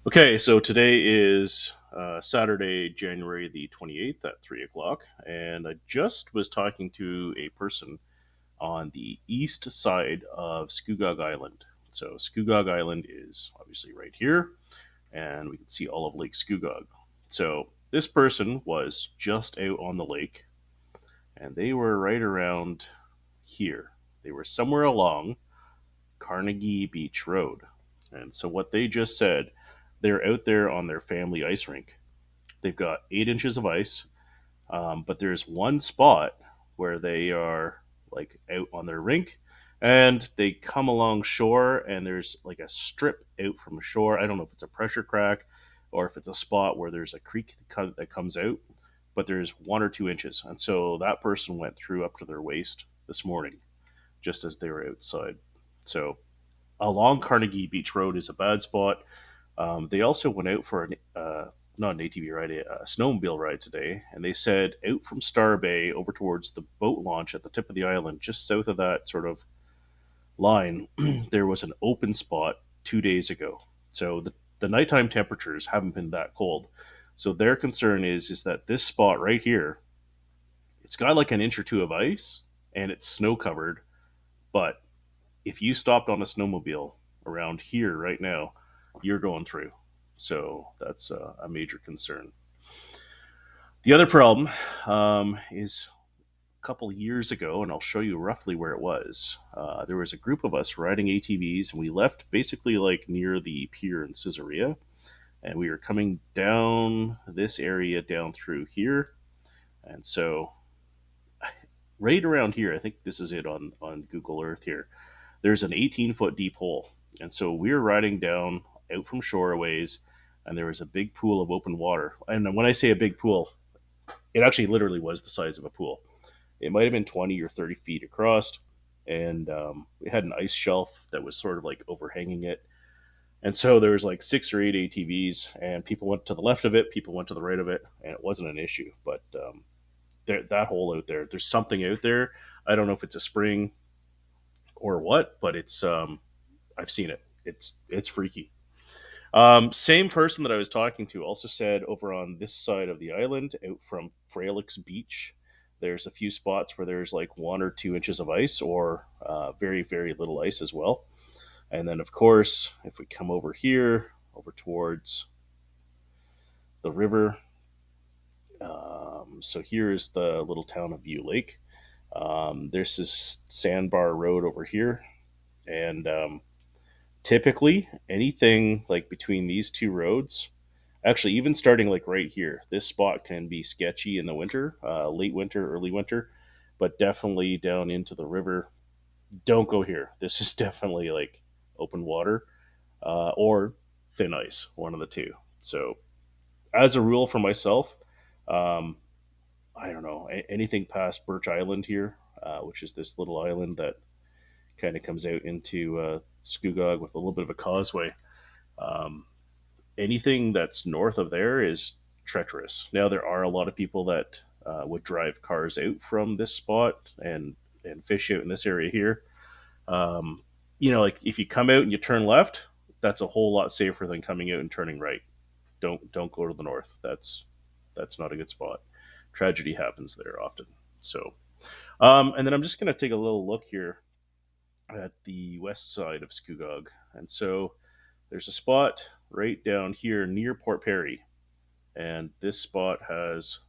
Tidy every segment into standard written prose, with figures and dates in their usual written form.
Okay, so today is Saturday, January the 28th at 3 o'clock, and I just was talking to a person on the east side of Scugog Island. So, Scugog Island is obviously right here, and we can see all of Lake Scugog. So, this person was just out on the lake, and they were right around here. They were somewhere along Carnegie Beach Road. And so, what they just said, they're out there on their family ice rink. They've got 8 inches of ice, but there's one spot where they are like out on their rink, and they come along shore, and there's like a strip out from the shore. I don't know if it's a pressure crack or if it's a spot where there's a creek that comes out, but there's 1 or 2 inches, and so that person went through up to their waist this morning, just as they were outside. So along Carnegie Beach Road is a bad spot. They also went out for not an ATV ride, a snowmobile ride today, and they said out from Star Bay over towards the boat launch at the tip of the island, just south of that sort of line, there was an open spot 2 days ago. So the nighttime temperatures haven't been that cold. So their concern is that this spot right here, it's got like an inch or two of ice and it's snow covered, but if you stopped on a snowmobile around here right now, you're going through. So that's a major concern. The other problem is a couple years ago, and I'll show you roughly where it was. There was a group of us riding ATVs, and we left basically like near the pier in Caesarea, and we were coming down this area down through here. And so, right around here, I think this is it on Google Earth here. There's an 18-foot deep hole, and so we were riding down out from shore a ways, and there was a big pool of open water. And when I say a big pool, it actually literally was the size of a pool. It might have been 20 or 30 feet across, and it had an ice shelf that was sort of like overhanging it. And so there was like 6 or 8 ATVs, and people went to the left of it, people went to the right of it, and it wasn't an issue. But that hole out there, there's something out there. I don't know if it's a spring or what, but it's I've seen it. It's freaky. Same person that I was talking to also said over on this side of the island, out from Fralix Beach, there's a few spots where there's like 1 or 2 inches of ice, or very very little ice as well. And then of course, if we come over here, over towards the river, so here is the little town of View Lake. There's this sandbar road over here, and typically anything like between these two roads, actually even starting like right here, this spot can be sketchy in the winter, late winter, early winter, but definitely down into the river, don't go here. This is definitely like open water, or thin ice, one of the two. So as a rule for myself, um, I don't know, anything past Birch Island here, which is this little island that kind of comes out into Scugog with a little bit of a causeway. Um, Anything that's north of there is treacherous. Now there are a lot of people that would drive cars out from this spot and fish out in this area here. Um, like if you come out and you turn left, that's a whole lot safer than coming out and turning right. Don't go to the north. That's not a good spot. Tragedy happens there often. So, and then I'm just going to take a little look here at the west side of Scugog, and so there's a spot right down here near Port Perry, and this spot has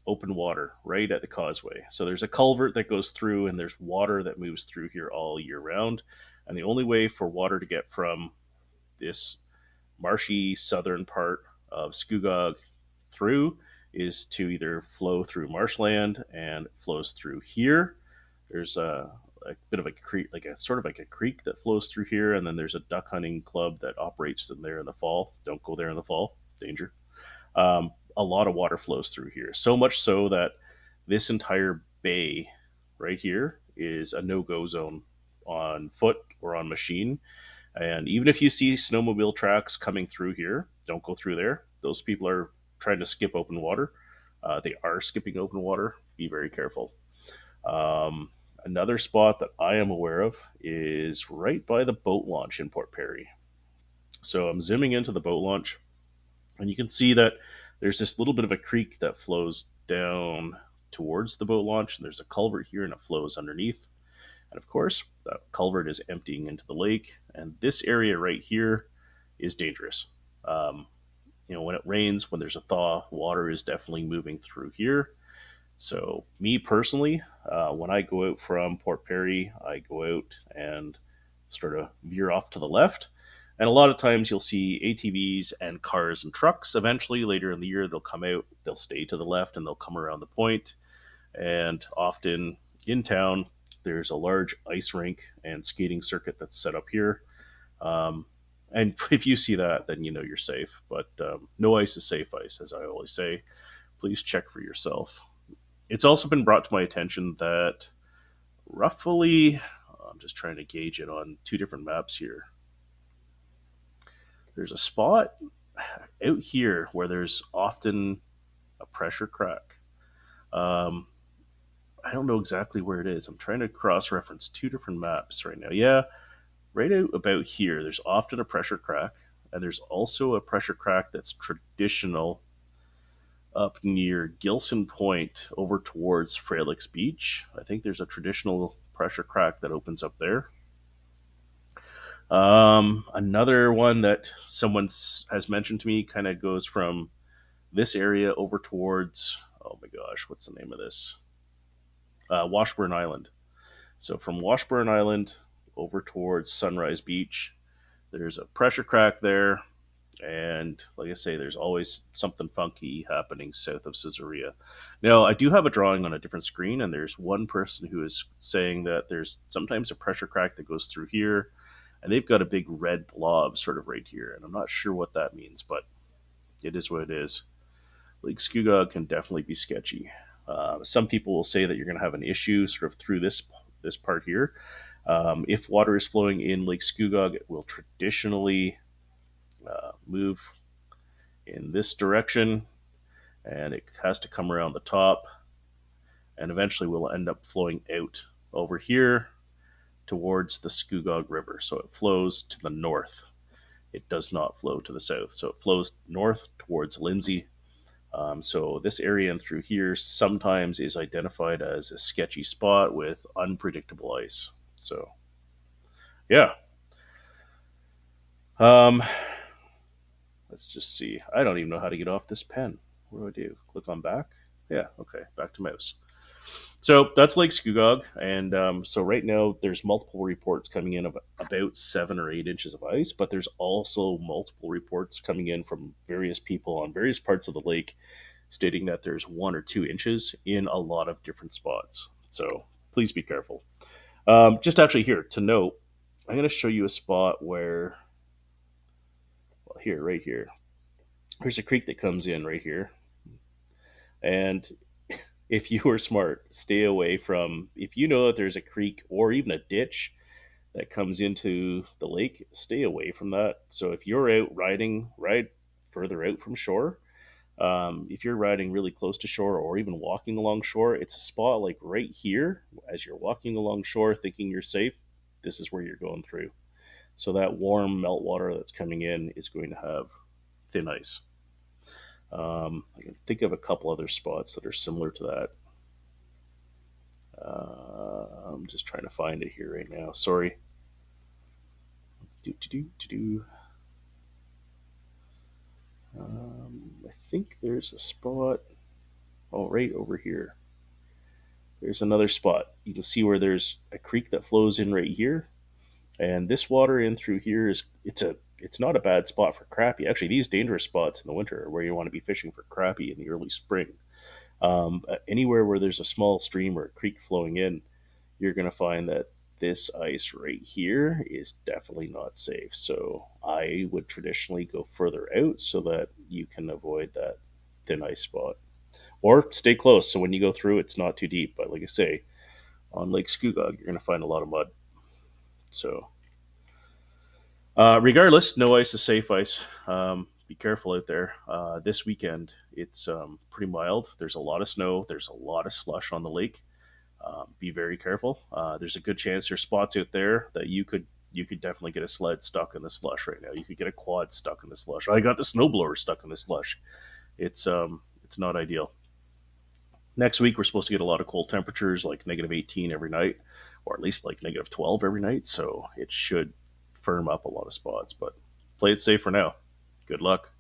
open water right at the causeway. So there's a culvert that goes through, and there's water that moves through here all year round. And the only way for water to get from this marshy southern part of Scugog through is to either flow through marshland, and it flows through here. There's a bit of a creek, like a sort of like a creek that flows through here, and then there's a duck hunting club that operates in there in the fall. Don't go there in the fall, danger. A lot of water flows through here, so much so that this entire bay right here is a no-go zone on foot or on machine. And even if you see snowmobile tracks coming through here, don't go through there. Those people are trying to skip open water. They are skipping open water. Be very careful. Um, Another spot that I am aware of is right by the boat launch in Port Perry. So I'm zooming into the boat launch, and you can see that there's this little bit of a creek that flows down towards the boat launch, and there's a culvert here, and it flows underneath. And of course, that culvert is emptying into the lake, and this area right here is dangerous. Um, when it rains, when there's a thaw, water is definitely moving through here. So, me personally, when I go out from Port Perry, I go out and sort of veer off to the left. And a lot of times you'll see ATVs and cars and trucks. Eventually, later in the year, they'll come out, they'll stay to the left, and they'll come around the point. And often in town, there's a large ice rink and skating circuit that's set up here. Um, and if you see that, then you know you're safe. But no ice is safe ice, as I always say. Please check for yourself. It's also been brought to my attention that roughly, I'm just trying to gauge it on two different maps here. There's a spot out here where there's often a pressure crack. Um, I don't know exactly where it is. I'm trying to cross reference two different maps right now. Yeah, right out about here, there's often a pressure crack, and there's also a pressure crack that's traditional up near Gilson Point over towards Fralix Beach. I think there's a traditional pressure crack that opens up there. Another one that someone has mentioned to me kind of goes from this area over towards, oh my gosh, what's the name of this? Washburn Island. So from Washburn Island over towards Sunrise Beach, there's a pressure crack there. And like I say, there's always something funky happening south of Caesarea. Now, I do have a drawing on a different screen, and there's one person who is saying that there's sometimes a pressure crack that goes through here, and they've got a big red blob sort of right here. And I'm not sure what that means, but it is what it is. Lake Scugog can definitely be sketchy. Some people will say that you're going to have an issue sort of through this part here. If water is flowing in Lake Scugog, it will traditionally move in this direction, and it has to come around the top, and eventually will end up flowing out over here towards the Scugog River. So it flows to the north. It does not flow to the south. So it flows north towards Lindsay. So this area and through here sometimes is identified as a sketchy spot with unpredictable ice. So, yeah. Um, let's just see. I don't even know how to get off this pen. What do I do? Click on back? Yeah, okay. Back to mouse. So that's Lake Scugog, and so right now there's multiple reports coming in of about 7 or 8 inches of ice, but there's also multiple reports coming in from various people on various parts of the lake stating that there's 1 or 2 inches in a lot of different spots. So please be careful. Just actually here to note, I'm going to show you a spot where, well, here, right here, there's a creek that comes in right here, and if you are smart, stay away from, if you know that there's a creek or even a ditch that comes into the lake, stay away from that. So if you're out riding, ride further out from shore. If you're riding really close to shore or even walking along shore, it's a spot like right here. As you're walking along shore thinking you're safe, this is where you're going through. So that warm meltwater that's coming in is going to have thin ice. I can think of a couple other spots that are similar to that. I'm just trying to find it here right now. Sorry. I think there's a spot. Oh, right over here. There's another spot. You can see where there's a creek that flows in right here, and this water in through here it's not a bad spot for crappie. Actually, these dangerous spots in the winter are where you want to be fishing for crappie in the early spring. Anywhere where there's a small stream or a creek flowing in, you're going to find that this ice right here is definitely not safe. So I would traditionally go further out so that you can avoid that thin ice spot. Or stay close so when you go through, it's not too deep. But like I say, on Lake Scugog, you're going to find a lot of mud. So, regardless, no ice is safe ice. Be careful out there. This weekend, it's pretty mild. There's a lot of snow. There's a lot of slush on the lake. Be very careful. There's a good chance there's spots out there that you could you could definitely get a sled stuck in the slush right now. You could get a quad stuck in the slush. I got the snowblower stuck in the slush. It's not ideal. Next week we're supposed to get a lot of cold temperatures, like -18 every night, or at least like -12 every night. So it should firm up a lot of spots. But play it safe for now. Good luck.